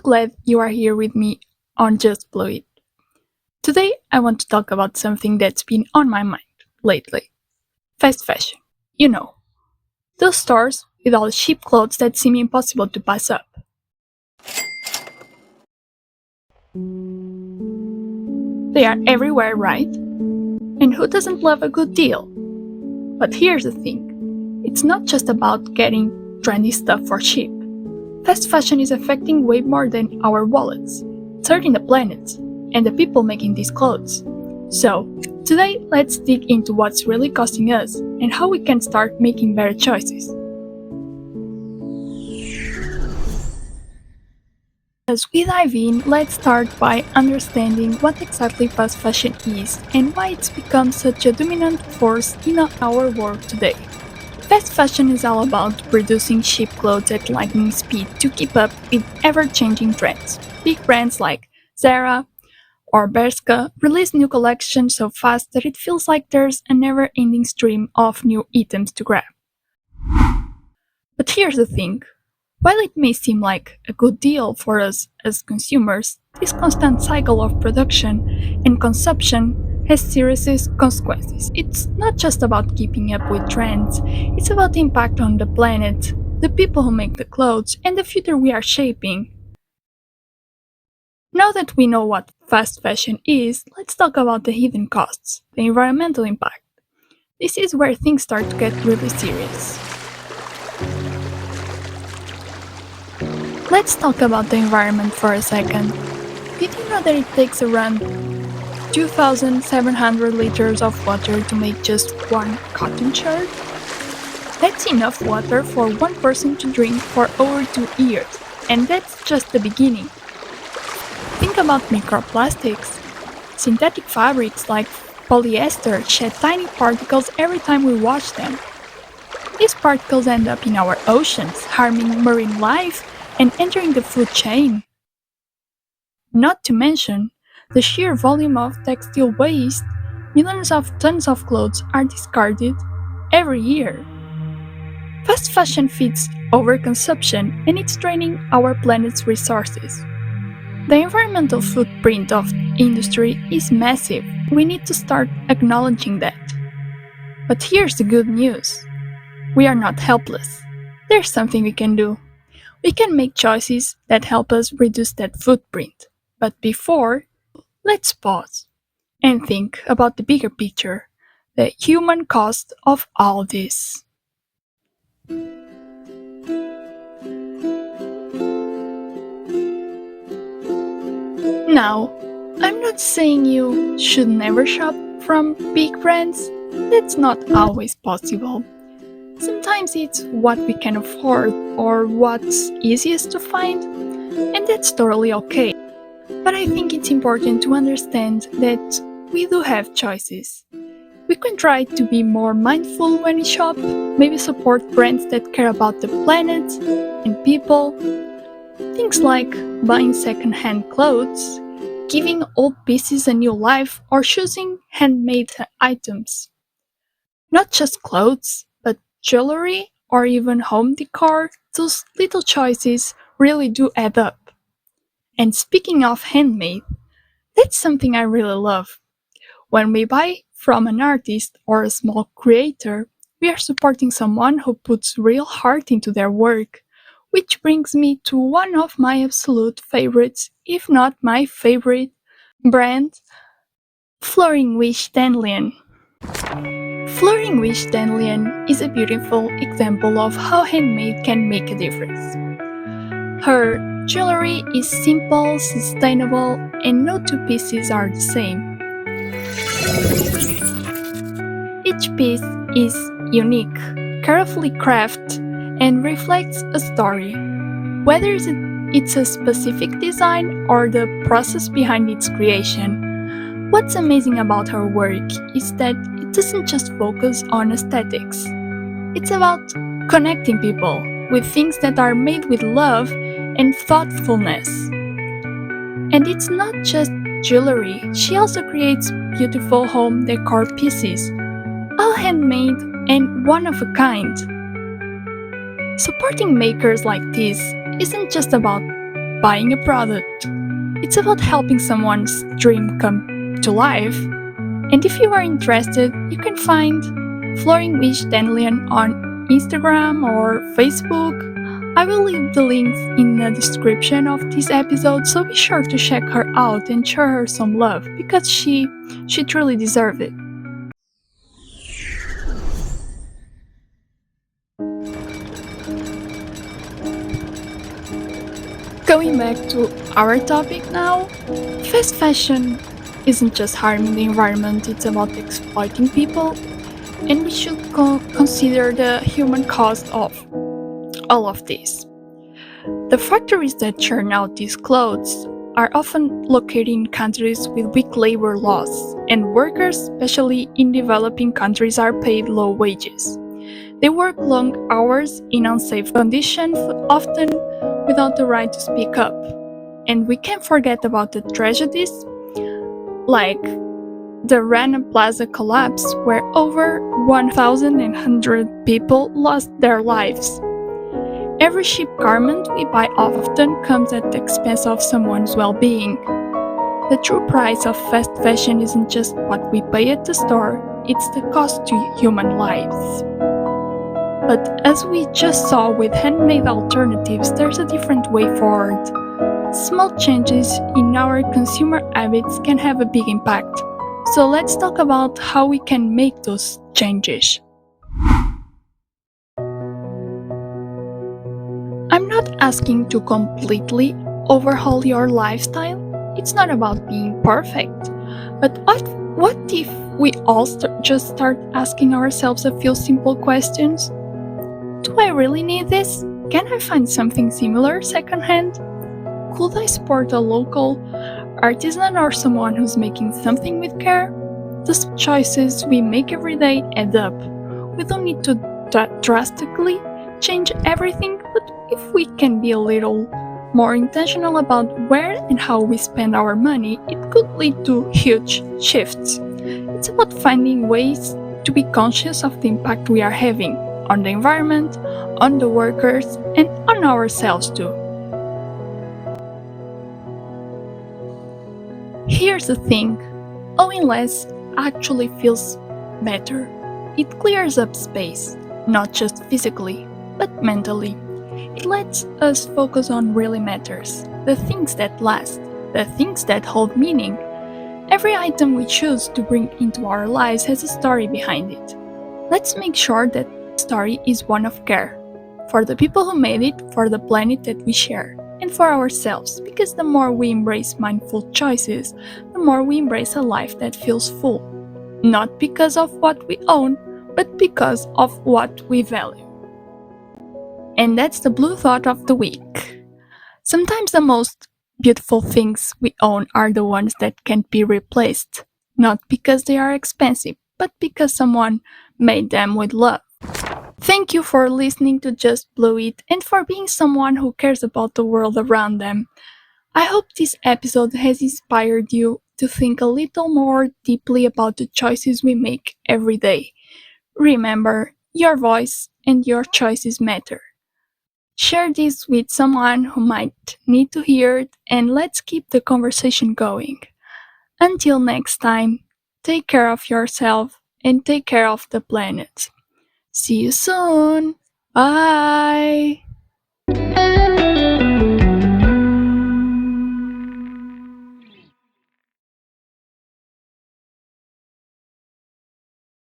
glad you are here with me on Just Blow It. Today, I want to talk about something that's been on my mind lately. Fast fashion. You know, those stores with all the cheap clothes that seem impossible to pass up. They are everywhere, right? And who doesn't love a good deal? But here's the thing. It's not just about getting trendy stuff for cheap. Fast fashion is affecting way more than our wallets. It's hurting the planet and the people making these clothes. So, today let's dig into what's really costing us and how we can start making better choices. As we dive in, let's start by understanding what exactly fast fashion is and why it's become such a dominant force in our world today. Fast fashion is all about producing cheap clothes at lightning speed to keep up with ever-changing trends. Big brands like Zara or Bershka release new collections so fast that it feels like there's a never-ending stream of new items to grab. But here's the thing. While it may seem like a good deal for us as consumers, this constant cycle of production and consumption has serious consequences. It's not just about keeping up with trends, it's about the impact on the planet, the people who make the clothes, and the future we are shaping. Now that we know what fast fashion is, let's talk about the hidden costs, the environmental impact. This is where things start to get really serious. Let's talk about the environment for a second. Did you know that it takes around 2,700 liters of water to make just one cotton shirt? That's enough water for one person to drink for over 2 years, and that's just the beginning. Think about microplastics. Synthetic fabrics like polyester shed tiny particles every time we wash them. These particles end up in our oceans, harming marine life and entering the food chain. Not to mention the sheer volume of textile waste. Millions of tons of clothes are discarded every year. Fast fashion feeds overconsumption and it's draining our planet's resources. The environmental footprint of the industry is massive. We need to start acknowledging that. But here's the good news. We are not helpless. There's something we can do. We can make choices that help us reduce that footprint. But before, let's pause and think about the bigger picture, the human cost of all this. Now, I'm not saying you should never shop from big brands. That's not always possible. Sometimes it's what we can afford or what's easiest to find, and that's totally okay. But I think it's important to understand that we do have choices. We can try to be more mindful when we shop, maybe support brands that care about the planet and people. Things like buying secondhand clothes, giving old pieces a new life, or choosing handmade items. Not just clothes, but jewelry or even home decor, those little choices really do add up. And speaking of handmade, that's something I really love. When we buy from an artist or a small creator, we are supporting someone who puts real heart into their work, which brings me to one of my absolute favorites, if not my favorite, brand, Floating Wish Dandelion. Floating Wish Dandelion is a beautiful example of how handmade can make a difference. Her jewelry is simple, sustainable, and no two pieces are the same. Each piece is unique, carefully crafted, and reflects a story. Whether it's a specific design or the process behind its creation, what's amazing about her work is that it doesn't just focus on aesthetics. It's about connecting people with things that are made with love and thoughtfulness. And it's not just jewelry, she also creates beautiful home decor pieces, all handmade and one of a kind. Supporting makers like this isn't just about buying a product. It's about helping someone's dream come to life. And if you are interested, you can find Flooring Wish Dandelion on Instagram or Facebook. I will leave the links in the description of this episode, so be sure to check her out and show her some love because she truly deserves it. Going back to our topic now, fast fashion isn't just harming the environment, it's about exploiting people, and we should consider the human cost of all of this. The factories that churn out these clothes are often located in countries with weak labor laws, and workers, especially in developing countries, are paid low wages. They work long hours in unsafe conditions, often without the right to speak up. And we can't forget about the tragedies like the Rana Plaza collapse, where over 1,100 people lost their lives. Every cheap garment we buy often comes at the expense of someone's well-being. The true price of fast fashion isn't just what we pay at the store, it's the cost to human lives. But as we just saw with handmade alternatives, there's a different way forward. Small changes in our consumer habits can have a big impact. So let's talk about how we can make those changes. I'm not asking to completely overhaul your lifestyle. It's not about being perfect. But what if we all just start asking ourselves a few simple questions? Do I really need this? Can I find something similar secondhand? Could I support a local artisan or someone who's making something with care? The choices we make every day add up. We don't need to drastically change everything, but if we can be a little more intentional about where and how we spend our money, it could lead to huge shifts. It's about finding ways to be conscious of the impact we are having on the environment, on the workers, and on ourselves too. Here's the thing, owning less actually feels better. It clears up space, not just physically, but mentally. It lets us focus on really matters, the things that last, the things that hold meaning. Every item we choose to bring into our lives has a story behind it. Let's make sure that story is one of care, for the people who made it, for the planet that we share, and for ourselves, because the more we embrace mindful choices, the more we embrace a life that feels full, not because of what we own, but because of what we value. And that's the blue thought of the week. Sometimes the most beautiful things we own are the ones that can't be replaced, not because they are expensive, but because someone made them with love. Thank you for listening to Just Blow It and for being someone who cares about the world around them. I hope this episode has inspired you to think a little more deeply about the choices we make every day. Remember, your voice and your choices matter. Share this with someone who might need to hear it, and let's keep the conversation going. Until next time, take care of yourself and take care of the planet. See you soon. Bye.